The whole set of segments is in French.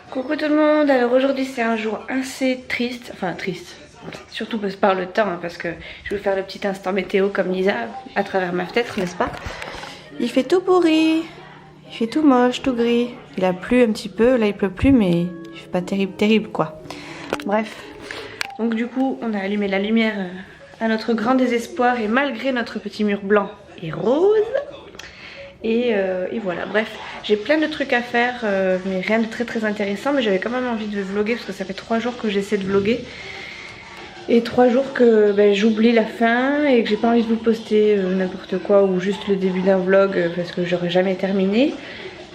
Coucou tout le monde, alors aujourd'hui c'est un jour assez triste, enfin triste, surtout par le temps, parce que je vais faire le petit instant météo comme Lisa à travers ma fenêtre, n'est-ce pas? Il fait tout pourri, il fait tout moche, tout gris, il a plu un petit peu, là il pleut plus mais il fait pas terrible quoi. Bref, donc du coup on a allumé la lumière à notre grand désespoir et malgré notre petit mur blanc et rose. Et voilà, bref, j'ai plein de trucs à faire, mais rien de très intéressant. Mais j'avais quand même envie de vlogger parce que ça fait 3 jours que j'essaie de vlogger. Et 3 jours que j'oublie la fin et que j'ai pas envie de vous poster n'importe quoi ou juste le début d'un vlog parce que j'aurais jamais terminé.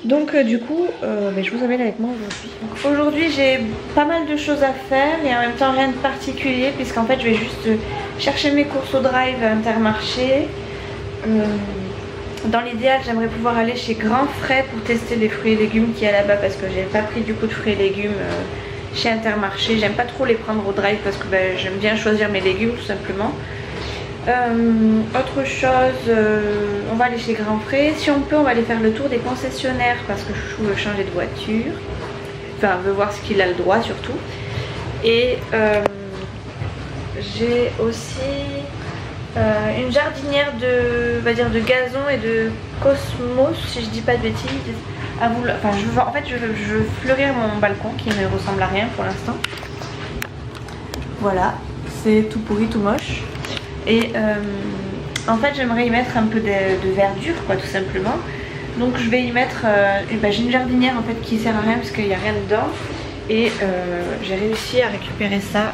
Donc du coup, je vous emmène avec moi aujourd'hui. Aujourd'hui j'ai pas mal de choses à faire et en même temps rien de particulier puisqu'en fait je vais juste chercher mes courses au drive à Intermarché. Dans l'idéal, j'aimerais pouvoir aller chez Grand Frais pour tester les fruits et légumes qu'il y a là-bas parce que j'ai pas pris du coup de fruits et légumes chez Intermarché. J'aime pas trop les prendre au drive parce que j'aime bien choisir mes légumes tout simplement. Autre chose, on va aller chez Grand Frais. Si on peut, on va aller faire le tour des concessionnaires parce que Chouchou veut changer de voiture. Enfin, veut voir ce qu'il a le droit surtout. Et j'ai aussi une jardinière de, on va dire, de gazon et de cosmos, si je dis pas de bêtises. En fait, je veux fleurir mon balcon qui ne ressemble à rien pour l'instant. Voilà, c'est tout pourri, tout moche. Et en fait, j'aimerais y mettre un peu de verdure, quoi, tout simplement. Donc, je vais y mettre. J'ai une jardinière en fait qui sert à rien parce qu'il n'y a rien dedans. Et j'ai réussi à récupérer ça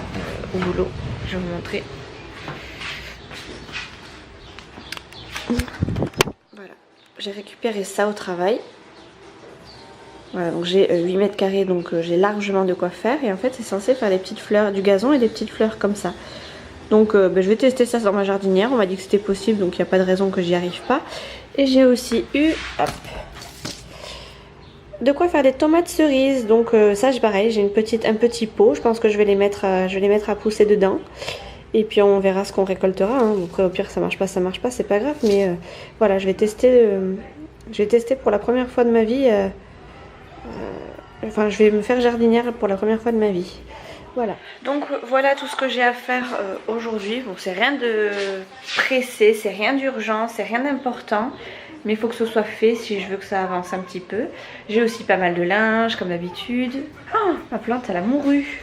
au boulot. Je vais vous montrer. Voilà, j'ai récupéré ça au travail. Voilà, donc j'ai 8 mètres carrés, donc j'ai largement de quoi faire. Et en fait, c'est censé faire des petites fleurs, du gazon et des petites fleurs comme ça. Donc je vais tester ça dans ma jardinière. On m'a dit que c'était possible, donc il n'y a pas de raison que j'y arrive pas. Et j'ai aussi eu de quoi faire des tomates cerises. Donc ça, pareil, j'ai un petit pot. Je pense que je vais les mettre à pousser dedans. Et puis on verra ce qu'on récoltera. Hein. Après, au pire, ça marche pas, c'est pas grave. Mais voilà, je vais tester pour la première fois de ma vie. Je vais me faire jardinière pour la première fois de ma vie. Voilà. Donc voilà tout ce que j'ai à faire aujourd'hui. Bon, c'est rien de pressé, c'est rien d'urgent, c'est rien d'important. Mais il faut que ce soit fait si je veux que ça avance un petit peu. J'ai aussi pas mal de linge, comme d'habitude. Oh, ma plante, elle a mouru.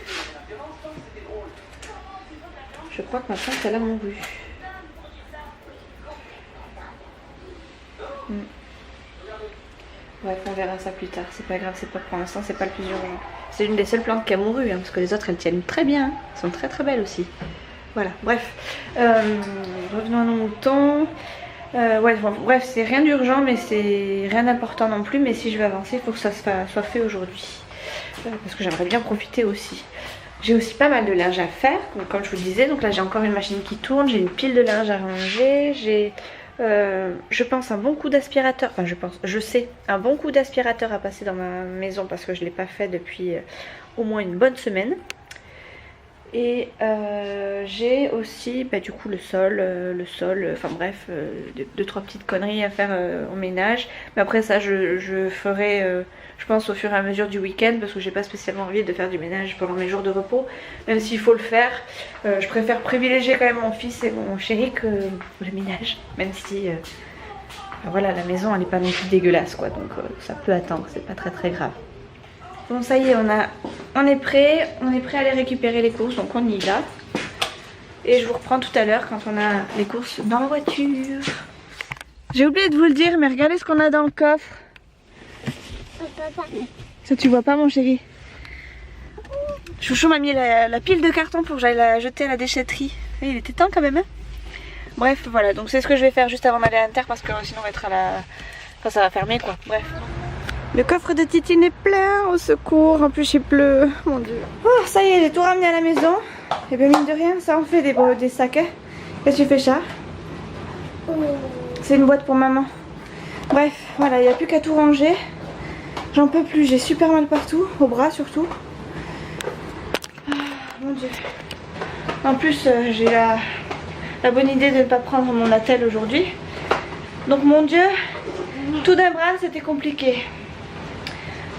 Je crois que ma plante elle a mouru. Bref, on verra ça plus tard. C'est pas grave, c'est pas pour l'instant, c'est pas le plus urgent. C'est une des seules plantes qui a mouru, hein, parce que les autres elles tiennent très bien. Elles sont très belles aussi. Voilà, bref. Revenons à nos moutons. Bref, c'est rien d'urgent, mais c'est rien d'important non plus. Mais si je veux avancer, il faut que ça soit fait aujourd'hui. Parce que j'aimerais bien profiter aussi. J'ai aussi pas mal de linge à faire, comme je vous le disais. Donc là j'ai encore une machine qui tourne, j'ai une pile de linge à ranger, j'ai je pense un bon coup d'aspirateur, je sais un bon coup d'aspirateur à passer dans ma maison parce que je ne l'ai pas fait depuis au moins une bonne semaine. Et j'ai aussi du coup le sol, enfin bref, 2-3 petites conneries à faire au ménage. Mais après ça je ferai, je pense au fur et à mesure du week-end parce que j'ai pas spécialement envie de faire du ménage pendant mes jours de repos. Même s'il faut le faire, je préfère privilégier quand même mon fils et mon chéri que le ménage. Même si, voilà, la maison elle est pas non plus dégueulasse quoi, donc ça peut attendre, c'est pas très grave. Bon ça y est, on est prêt à aller récupérer les courses, donc on y va. Et je vous reprends tout à l'heure quand on a les courses dans la voiture. J'ai oublié de vous le dire, mais regardez ce qu'on a dans le coffre. Ça tu vois pas mon chéri? Chouchou m'a mis la pile de carton pour que j'aille la jeter à la déchetterie. Et il était temps quand même hein. Bref voilà, donc c'est ce que je vais faire juste avant d'aller à l'Inter parce que sinon on va être à la... Enfin ça va fermer quoi, bref. Le coffre de Titine est plein, au secours, en plus il pleut, mon dieu. Oh, ça y est, j'ai tout ramené à la maison. Et bien mine de rien, ça en fait des sacs. Qu'est-ce que tu fais, chat? C'est une boîte pour maman. Bref, voilà, il n'y a plus qu'à tout ranger. J'en peux plus, j'ai super mal partout, au bras surtout. mon dieu. En plus j'ai la bonne idée de ne pas prendre mon attel aujourd'hui. Donc mon dieu, tout d'un bras c'était compliqué.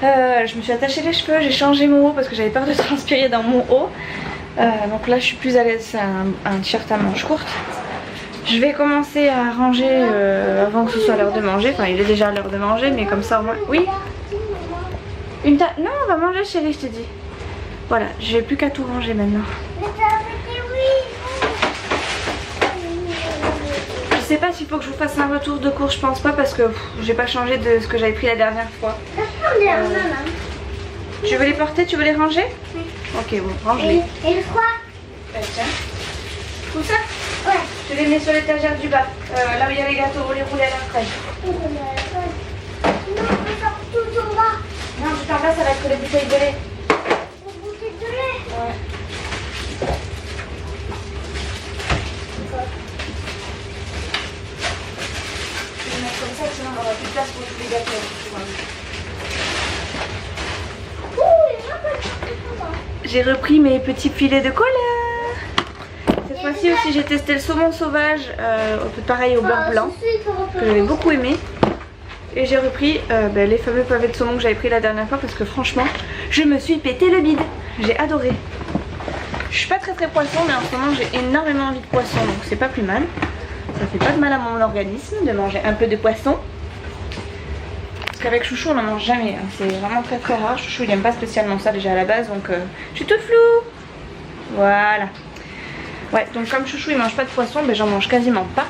Je me suis attachée les cheveux, j'ai changé mon haut parce que j'avais peur de transpirer dans mon haut. Donc là je suis plus à l'aise, c'est un t-shirt à manches courtes. Je vais commencer à ranger avant que ce soit l'heure de manger. Enfin il est déjà l'heure de manger mais comme ça au moins... Oui. Non, on va manger chérie, je te dis. Voilà, j'ai plus qu'à tout ranger maintenant. Je sais pas s'il faut que je vous fasse un retour de course, je pense pas parce que j'ai pas changé de ce que j'avais pris la dernière fois. Tu veux les porter, tu veux les ranger? Oui. Ok, bon, range-les. Et le froid? Tiens. Tout ça? Ouais. Je les mets sur l'étagère du bas, là où il y a les gâteaux, vous les roulez à la fraîche. Non, on sort tout en bas. Non, tout en bas, ça va être les bouteilles de lait. Les bouteilles de lait? Ouais. Je vais mettre comme ça, sinon on aura plus de place pour tous les gâteaux. J'ai repris mes petits filets de cola. Cette fois-ci aussi j'ai testé le saumon sauvage, pareil au beurre blanc, que j'avais beaucoup aimé. Et j'ai repris les fameux pavés de saumon que j'avais pris la dernière fois parce que franchement je me suis pété le bide. J'ai adoré. Je suis pas très poisson mais en ce moment j'ai énormément envie de poisson donc c'est pas plus mal. Ça fait pas de mal à mon organisme de manger un peu de poisson. Parce qu'avec Chouchou on n'en mange jamais, hein. C'est vraiment très rare. Chouchou il aime pas spécialement ça déjà à la base donc je suis toute floue. Voilà. Ouais donc comme Chouchou il mange pas de poisson, j'en mange quasiment pas.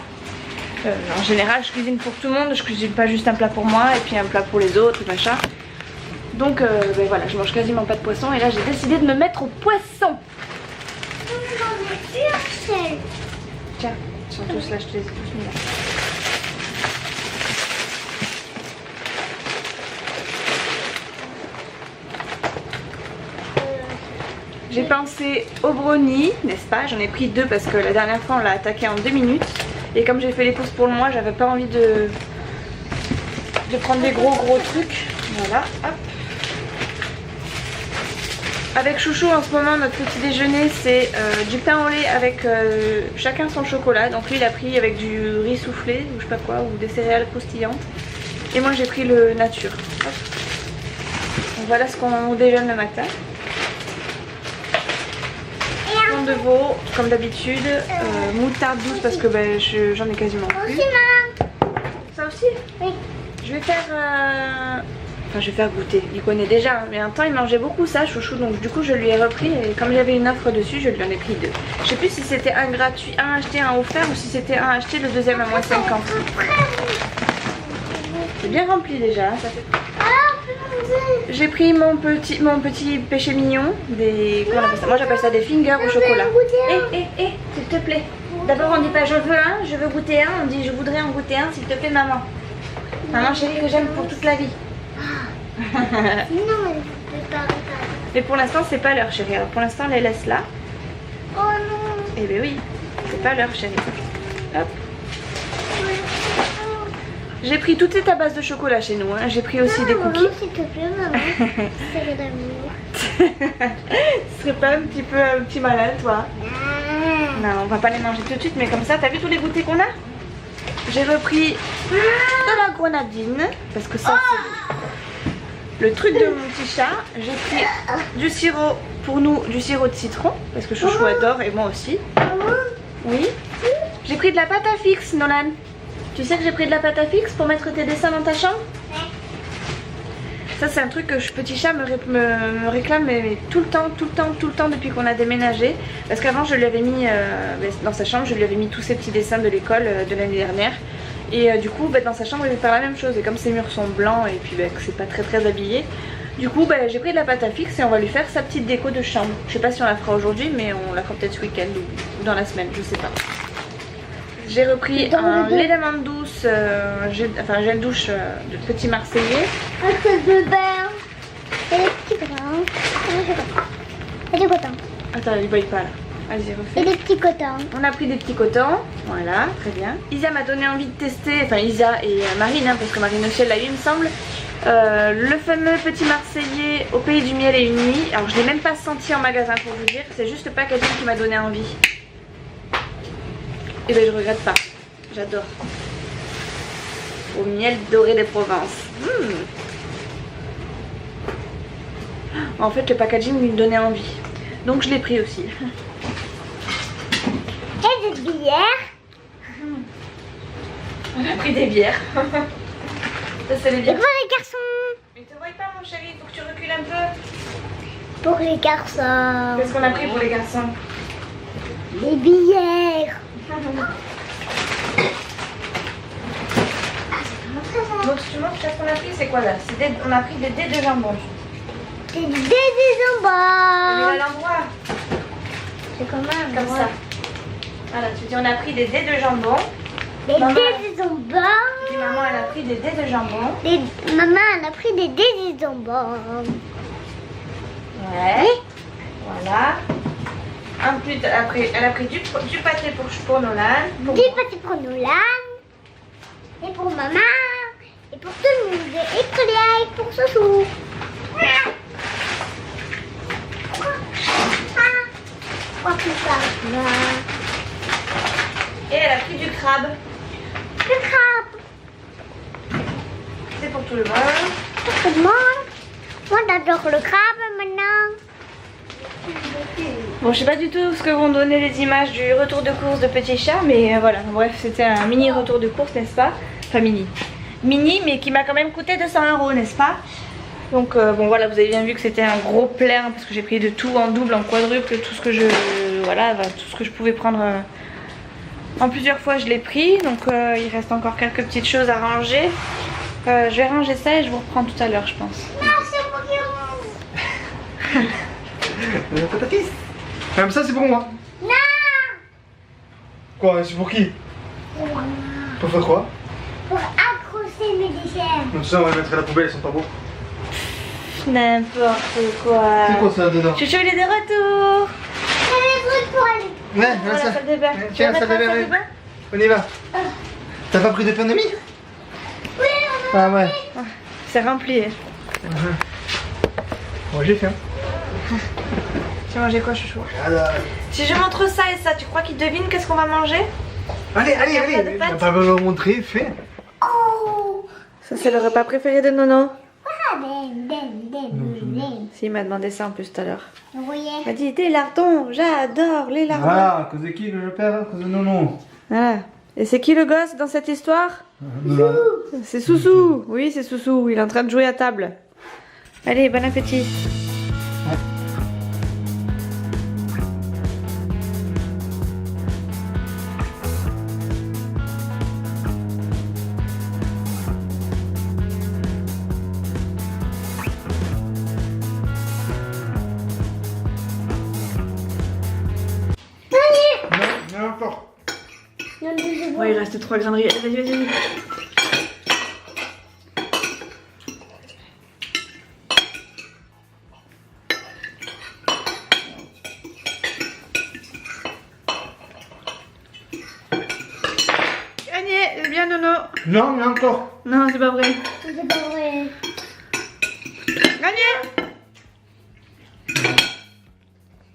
En général je cuisine pour tout le monde, je cuisine pas juste un plat pour moi et puis un plat pour les autres et machin. Donc voilà, je mange quasiment pas de poisson et là j'ai décidé de me mettre au poisson. Tiens, ils sont tous là, je te les ai tous mis là. J'ai pensé au brownie, n'est-ce pas? J'en ai pris 2 parce que la dernière fois on l'a attaqué en 2 minutes. Et comme j'ai fait les courses pour le mois, j'avais pas envie de prendre des gros trucs. Voilà, hop. Avec Chouchou en ce moment notre petit déjeuner c'est du pain au lait avec chacun son chocolat. Donc lui il a pris avec du riz soufflé ou je sais pas quoi, ou des céréales croustillantes. Et moi j'ai pris le nature. Hop. Donc voilà ce qu'on déjeune le matin. Fond de veau comme d'habitude, moutarde douce parce que j'en ai quasiment plus. Aussi, maman. Ça aussi? Oui. Je vais faire goûter, il connaît déjà, mais un temps il mangeait beaucoup ça, Chouchou, donc du coup je lui ai repris et comme j'avais une offre dessus, je lui en ai pris 2. Je sais plus si c'était un gratuit, un acheté, un offert ou si c'était un acheté, le deuxième à moins 50. C'est bien rempli déjà, hein, ça fait... J'ai pris mon petit péché mignon, comment on appelle ça? Moi j'appelle ça des fingers au chocolat. S'il te plaît. D'abord on dit pas je veux un, je veux goûter un, on dit je voudrais en goûter un s'il te plaît maman. Maman chérie que j'aime pour toute la vie. Mais pour l'instant c'est pas l'heure chérie, alors pour l'instant on les laisse là. Oh non. Eh ben oui, c'est pas l'heure chérie. Hop. J'ai pris toutes ces à base de chocolat chez nous, hein. J'ai pris aussi des cookies. S'il te plaît maman, c'est d'amour. Tu serais pas un petit malin toi? Non, on va pas les manger tout de suite, mais comme ça, t'as vu tous les goûters qu'on a? J'ai repris de la grenadine, parce que ça c'est le truc de mon petit chat. J'ai pris du sirop, pour nous, du sirop de citron, parce que Chouchou adore et moi aussi. Oui. J'ai pris de la pâte à fixe, Nolan. Tu sais que j'ai pris de la pâte à fixe pour mettre tes dessins dans ta chambre? Ça c'est un truc que petit chat me réclame mais tout le temps depuis qu'on a déménagé. Parce qu'avant je lui avais mis dans sa chambre, je lui avais mis tous ces petits dessins de l'école de l'année dernière. Et du coup dans sa chambre il veut faire la même chose. Et comme ses murs sont blancs et puis que c'est pas très habillé, du coup j'ai pris de la pâte à fixe et on va lui faire sa petite déco de chambre. Je sais pas si on la fera aujourd'hui mais on la fera peut-être ce week-end ou dans la semaine, je sais pas. J'ai repris un lait d'amande douce, gel douche de petit marseillais. Un peu de beurre. Et des petits cotons. Et des cotons. Attends, il ne voit pas là. Vas-y, refais. Et des petits cotons. On a pris des petits cotons. Voilà, très bien. Isa m'a donné envie de tester, enfin Isa et Marine, hein, parce que Marine aussi elle l'a eu il me semble. Le fameux petit Marseillais au pays du miel et une nuit. Alors je l'ai même pas senti en magasin pour vous dire. C'est juste le packaging qui m'a donné envie. Et ben je regrette pas. J'adore. Au miel doré des Provences. En fait le packaging me donnait envie. Donc je l'ai pris aussi. Et des bières. On a pris des bières. Ça c'est les Et bières. pour les garçons. Mais te vois pas mon chéri, faut que tu recules un peu. Pour les garçons. Qu'est-ce qu'on a pris pour les garçons? Les bières. Donc tu montres qu'est-ce qu'on a pris, c'est quoi là? On a pris des dés de jambon. Des On met jambons. à l'endroit. C'est comment Comme ça. Voilà, tu dis on a pris des dés de jambon. Des Maman. dés de jambon. Puis maman elle a pris des dés de jambon. Maman, elle a pris des dés de jambon. Ouais. Voilà. En plus elle a pris du pâté pour Nolan. Du pâté pour Nolan. Et pour maman. Et pour tout le monde. Et pour Léa et pour Soussou. Quoi que ça va. Et elle a pris du crabe. Le crabe. C'est pour tout le monde. Pour tout le monde. Moi, j'adore le crabe maintenant. Bon, je sais pas du tout ce que vont donner les images du retour de course de Petit Chat, mais voilà, bref, c'était un mini retour de course, n'est-ce pas? Enfin mini, mais qui m'a quand même coûté 200 €, n'est-ce pas? Donc bon voilà, vous avez bien vu que c'était un gros plein parce que j'ai pris de tout en double, en quadruple, tout ce que je tout ce que je pouvais prendre en plusieurs fois, je l'ai pris. Donc il reste encore quelques petites choses à ranger. Je vais ranger ça et je vous reprends tout à l'heure, je pense. Non, c'est pour Patatis. Même ça c'est pour moi. Non. Quoi? C'est pour qui? Pour faire quoi? Pour accrocher mes déchets. Non, ça on va les mettre à la poubelle, ils sont pas beaux. N'importe quoi. C'est quoi ça dedans? Chouchou, il est de retour. C'est des trucs pour aller. Ouais, Voilà, ça. la salle de bain. Tiens, Tu vas la salle mettre de la bain, salle de bain? On y va. T'as pas pris de pain de mie? Oui, on a. Ah ouais. C'est rempli. Moi j'ai faim. Tu as mangé quoi, chouchou? Alors... Si je montre ça et ça, tu crois qu'ils devinent qu'est-ce qu'on va manger? Allez, Pas de allez. pâtes? T'as pas besoin de montrer, fais. Oh. Ça, c'est le repas préféré de Nono. Ah, ben. Si, il m'a demandé ça en plus tout à l'heure. Vous voyez. Il m'a dit des lardons, j'adore les lardons. Voilà, à cause de qui que je perds? À cause de Nono. Voilà. Et c'est qui le gosse dans cette histoire? C'est Soussou. Oui, c'est Soussou. Il est en train de jouer à table. Allez, bon appétit. Non, encore. Ouais, il reste 3 graineries. Allez, vas-y. Gagné, c'est bien Nono. Non, mais encore. Non, c'est pas vrai. C'est pas vrai. Gagné.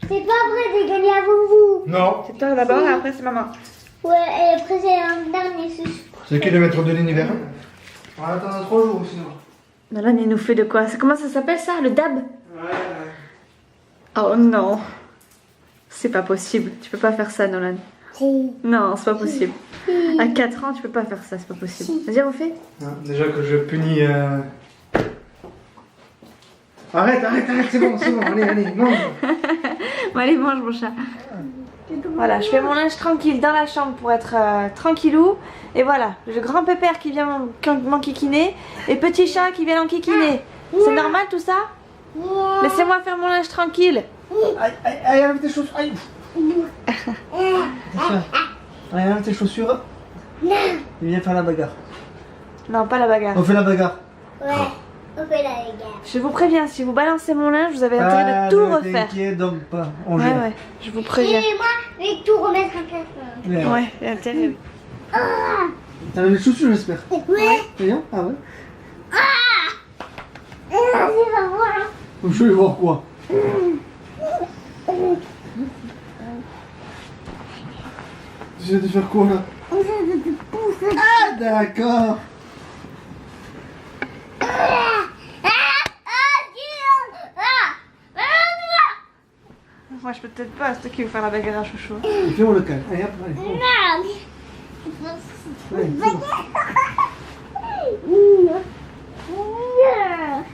C'est pas vrai de gagner avant vous. Non. C'est toi d'abord et après c'est maman. Ouais, et après c'est un dernier sucre. C'est qui le maître de l'univers? On va attendre 3 jours sinon. Nolan, il nous fait de quoi? Comment ça s'appelle ça? Le dab? Ouais. Oh non. C'est pas possible. Tu peux pas faire ça, Nolan. Si. Non, c'est pas possible. À 4 ans, tu peux pas faire ça, c'est pas possible. Vas-y, refais. Déjà que je punis. Arrête, c'est bon, allez, mange. Bon, allez, mange mon chat. Voilà, je fais mon linge tranquille dans la chambre pour être tranquillou. Et voilà, le grand pépère qui vient m'enquiquiner et petit chat qui vient l'enquiquiner. C'est normal tout ça? Laissez-moi faire mon linge tranquille. Aïe, enlève tes chaussures. Aïe. Allez, enlève tes chaussures. Non. Et viens faire la bagarre. Non, pas la bagarre. On fait la bagarre. Ouais, on fait la bagarre. Je vous préviens, si vous balancez mon linge, vous avez intérêt de tout refaire. T'inquiète donc pas. On Ouais, gère. ouais, je vous préviens. Et moi, je vais tout remettre en place. Ouais, il y a intérêt, oui. Ah. T'as les chaussures, j'espère. Ouais. Viens. Ah ouais. Je vais voir quoi. Tu essaies de faire quoi là? Ah d'accord. Moi je peux peut-être pas, c'est toi qui veux faire la bagarre à chouchou. Fais-moi le calme. Allez hop, allez. Allez,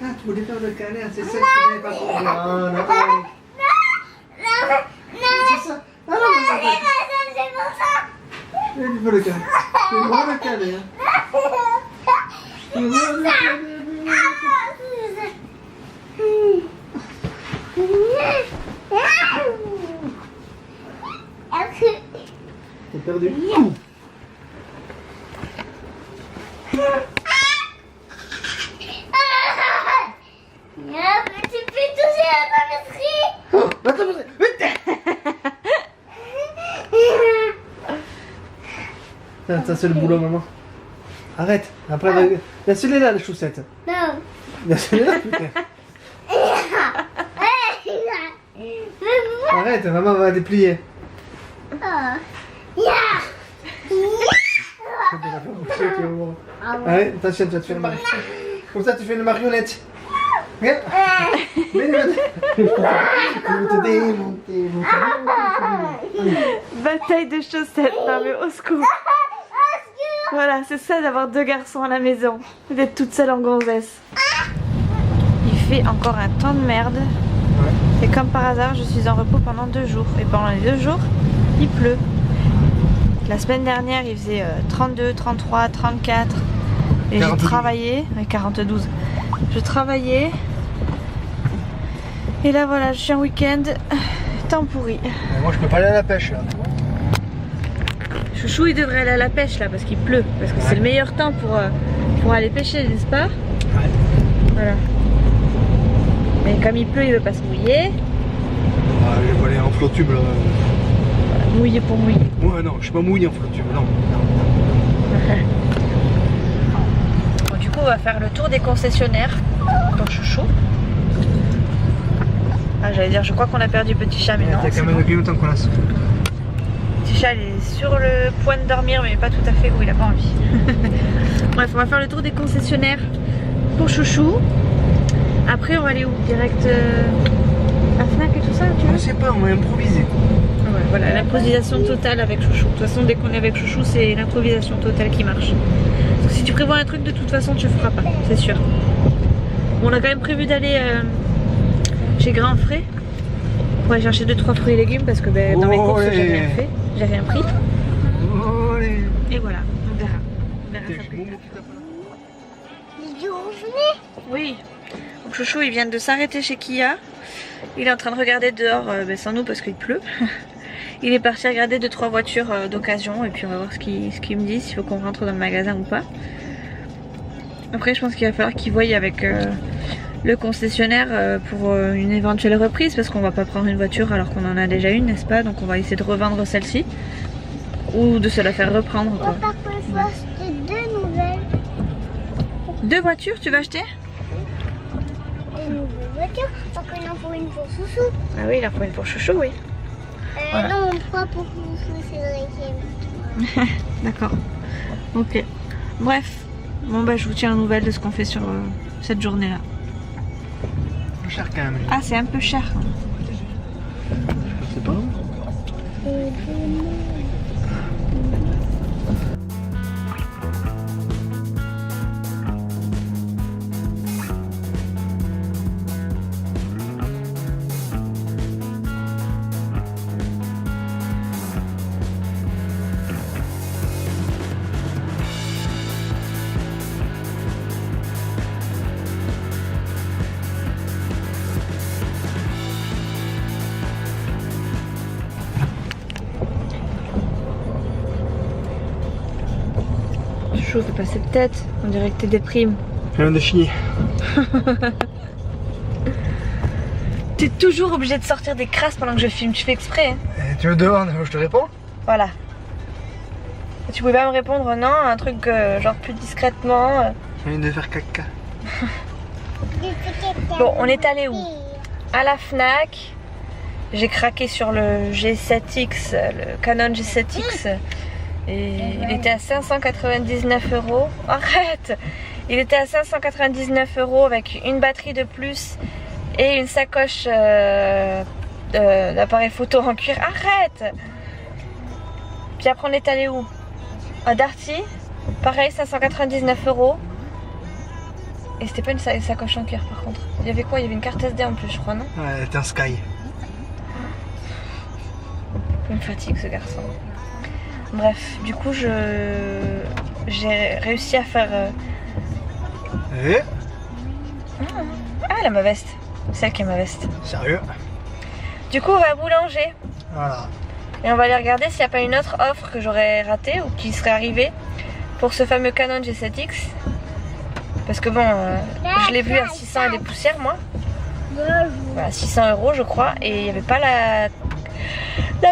ah, tu voulais faire le câlin, c'est ça que tu n'avais pas compris. Non, non, c'est ça. Ah non, tu fais le câlin. Fais-moi le câlin. Fais-moi le câlin. T'as perdu. Tu peux toucher la papeterie. Attends, ça c'est le boulot maman. Arrête. Après, laisse-les là les chaussettes. Non. Laisse-les là putain. Arrête, maman va déplier. Allez, attention, tu vas te faire une marionnette. Comme ça, tu fais une marionnette. Regarde. Je vais te démonter. Bataille de chaussettes, non mais au secours. Voilà, c'est ça d'avoir deux garçons à la maison. D'être toute seule en gonzesse. Il fait encore un temps de merde. Et comme par hasard, je suis en repos pendant 2 jours. Et pendant les 2 jours, il pleut. La semaine dernière, il faisait 32, 33, 34. Et j'ai travaillé. 42. Je travaillais. Et là, voilà, je suis en week-end. Temps pourri. Moi, je peux pas aller à la pêche là. Chouchou, il devrait aller à la pêche là parce qu'il pleut. Parce que c'est le meilleur temps pour aller pêcher, n'est-ce pas? Ouais. Voilà. Mais comme il pleut, il veut pas se mouiller. Ah, je vais pas aller en flottube là. Mouiller pour mouiller. Ouais, non, je suis pas mouillé en flottube, non. Bon, du coup, on va faire le tour des concessionnaires pour Chouchou. Ah, j'allais dire, je crois qu'on a perdu Petit Chat, mais non. T'as quand même depuis longtemps qu'on l'a sauvé. Petit Chat, il est sur le point de dormir, mais pas tout à fait où il a pas envie. Bref, on va faire le tour des concessionnaires pour Chouchou. Après, on va aller où? Direct à Fnac et tout ça, tu On veux? sait pas, on va improviser. Ouais, voilà, l'improvisation totale avec Chouchou. De toute façon, dès qu'on est avec Chouchou, c'est l'improvisation totale qui marche. Donc, si tu prévois un truc, de toute façon, tu le feras pas, c'est sûr. On a quand même prévu d'aller chez Grand Frais pour aller chercher 2-3 fruits et légumes parce que dans mes courses, j'ai rien fait, j'ai rien pris. Et voilà, on verra. On verra ça plus tard. Oui. Donc Chouchou, il vient de s'arrêter chez Kia. Il est en train de regarder dehors, sans nous parce qu'il pleut. Il est parti regarder 2-3 voitures d'occasion et puis on va voir ce qu'il me dit, s'il faut qu'on rentre dans le magasin ou pas. Après, je pense qu'il va falloir qu'il voie avec le concessionnaire pour une éventuelle reprise parce qu'on va pas prendre une voiture alors qu'on en a déjà une, n'est-ce pas? Donc on va essayer de revendre celle-ci ou de se la faire reprendre, quoi. Papa, je vais acheter 2 nouvelles. 2 voitures, tu vas acheter? 2 nouvelles voitures, parce qu'il en faut une pour Chouchou. Ah oui, il en faut une pour Chouchou, oui. Voilà. Non, 3 pour Chouchou, c'est vrai qu'il y a. D'accord. Ok. Bref. Bon bah je vous tiens aux nouvelles de ce qu'on fait sur cette journée-là. Plus cher quand même. Ah, c'est un peu cher. Je sais pas. Chouchou, fais passer de tête. On dirait que t'es déprime. Je viens de finir. T'es toujours obligé de sortir des crasses pendant que je filme. Tu fais exprès, hein. Tu me demandes, je te réponds? Voilà. Et tu pouvais pas me répondre non, un truc genre plus discrètement. Je viens de faire caca. Bon, on est allé où? À la Fnac. J'ai craqué sur le G7X, le Canon G7X. Et il était à 599 €. Arrête! Il était à 599 € avec une batterie de plus et une sacoche d'appareil photo en cuir. Arrête! Puis après on est allé où? À Darty. Pareil, 599 €. Et c'était pas une sacoche en cuir par contre. Il y avait quoi? Il y avait une carte SD en plus, je crois, non? Ouais, c'était un Sky. Il me fatigue ce garçon. Bref, du coup j'ai réussi à faire... Et Ah, elle a ma veste. Celle qui a ma veste. sérieux? Du coup, on va boulanger. Voilà. Et on va aller regarder s'il n'y a pas une autre offre que j'aurais ratée ou qui serait arrivée pour ce fameux Canon G7X. Parce que bon, je l'ai vu à 600 et des poussières, moi. Voilà, 600 € je crois. Et il n'y avait pas la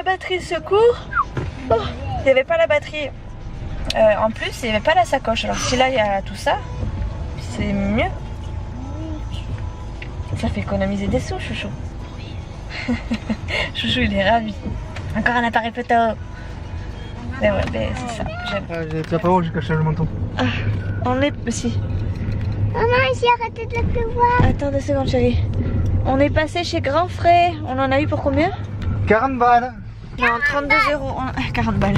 batterie secours. Oh, il n'y avait pas la batterie. En plus, il n'y avait pas la sacoche. Alors si là, il y a tout ça, c'est mieux. Ça fait économiser des sous, chouchou. Chouchou, il est ravi. Encore un appareil photo. Mais ouais, mais c'est ça, j'aime. Tu vas pas voir, j'ai caché le menton. Ah, on est... Si. Maman, j'ai arrêté de la pleuvoir. Attends 2 secondes, chérie. On est passé chez Grand Frais. On en a eu pour combien? 40 balles. Non, 32 €. 40 balles.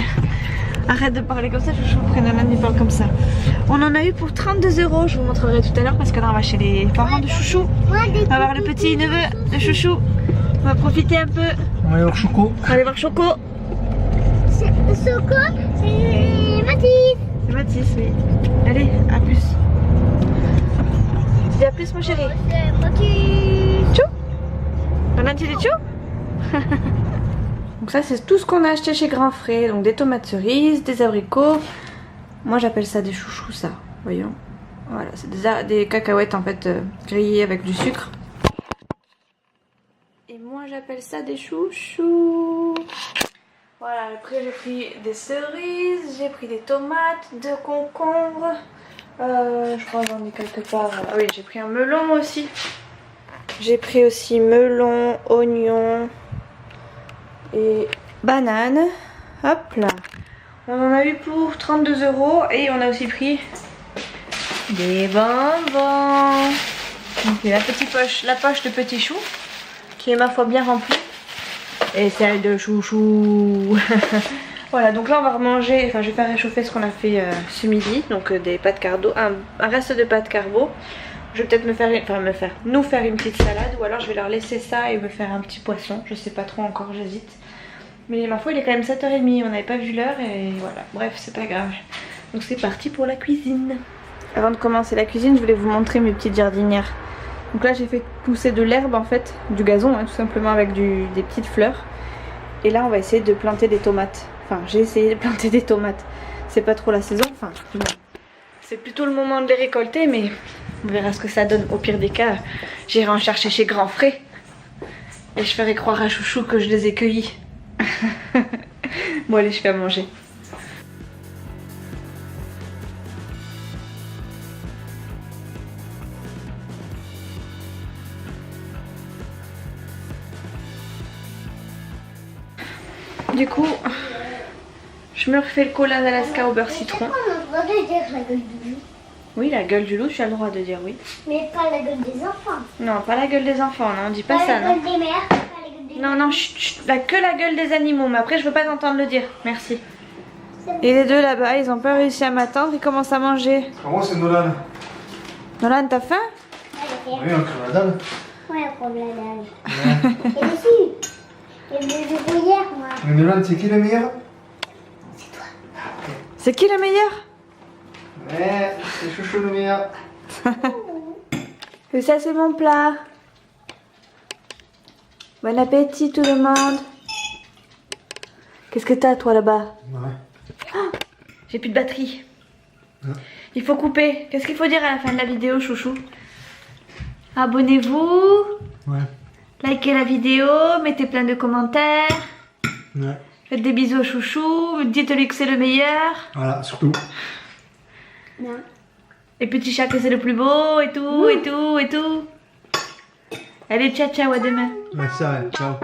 Arrête de parler comme ça, chouchou. Prénonan, il parle comme ça. On en a eu pour 32 €. Je vous montrerai tout à l'heure parce que là, on va chez les parents de chouchou. On va voir le petit neveu de chouchou. On va profiter un peu. On va aller voir Choco. On va aller voir Choco. Choco, c'est Mathis. C'est Mathis, oui. Allez, à plus. Tu dis à plus, mon chéri. C'est Mathis. Tchou. On a dit des tchou. Donc ça, c'est tout ce qu'on a acheté chez Grand Frais. Donc des tomates cerises, des abricots. Moi, j'appelle ça des chouchous, ça. Voyons. Voilà, c'est des cacahuètes en fait grillées avec du sucre. Et moi, j'appelle ça des chouchous. Voilà, après j'ai pris des cerises, j'ai pris des tomates, 2 concombres. Je crois que j'en ai quelque part. Ah oui, j'ai pris un melon aussi. J'ai pris aussi melon, oignon et banane. Hop là. On en a eu pour 32 € et on a aussi pris des bonbons. Donc la petite poche, la poche de petit chou qui est ma foi bien remplie. Et celle de chouchou. Voilà, donc là on va remanger, enfin je vais faire réchauffer ce qu'on a fait ce midi. Donc des pâtes carbo, un reste de pâtes carbo. Je vais peut-être nous faire une petite salade. Ou alors je vais leur laisser ça et me faire un petit poisson. Je sais pas trop encore, j'hésite. Mais ma foi il est quand même 7h30, on n'avait pas vu l'heure et voilà. Bref, c'est pas grave. Donc c'est parti pour la cuisine. Avant de commencer la cuisine, je voulais vous montrer mes petites jardinières. Donc là j'ai fait pousser de l'herbe en fait, du gazon hein, tout simplement avec des petites fleurs. Et là on va essayer de planter des tomates. Enfin j'ai essayé de planter des tomates. C'est pas trop la saison, enfin c'est plutôt le moment de les récolter mais on verra ce que ça donne. Au pire des cas, j'irai en chercher chez Grand Frais. Et je ferai croire à chouchou que je les ai cueillis. Bon allez, je fais à manger. Du coup, je me refais le cola d'Alaska au beurre citron. On a le droit de dire la gueule du loup. Oui, la gueule du loup, tu as le droit de dire oui. Mais pas la gueule des enfants. Non, pas la gueule des enfants, non, on dit pas ça, la non. gueule des mères, pas la gueule des Non, non, que la gueule des animaux, mais après je veux pas t'entendre le dire, merci. Et les deux là-bas, ils ont pas réussi à m'attendre, ils commencent à manger. Moi c'est Nolan. Nolan, t'as faim? Oui, on crève la dalle. Ouais, on crève la dalle. Et dessus. Et le gruyère, moi. Mais Nolan, c'est qui le meilleur? C'est toi. C'est qui le meilleur? Ouais, c'est chouchou le meilleur. Et ça c'est mon plat. Bon appétit tout le monde. Qu'est-ce que t'as toi là-bas? Ouais. Oh, j'ai plus de batterie. Il faut couper. Qu'est-ce qu'il faut dire à la fin de la vidéo, chouchou? Abonnez-vous. Ouais. Likez la vidéo. Mettez plein de commentaires. Ouais. Faites des bisous au chouchou. Dites-lui que c'est le meilleur. Voilà, surtout. Non. Et petit chat que c'est le plus beau et tout, et tout, et tout. Allez, ciao, ciao, à demain. Ouais, ça, ouais, ciao.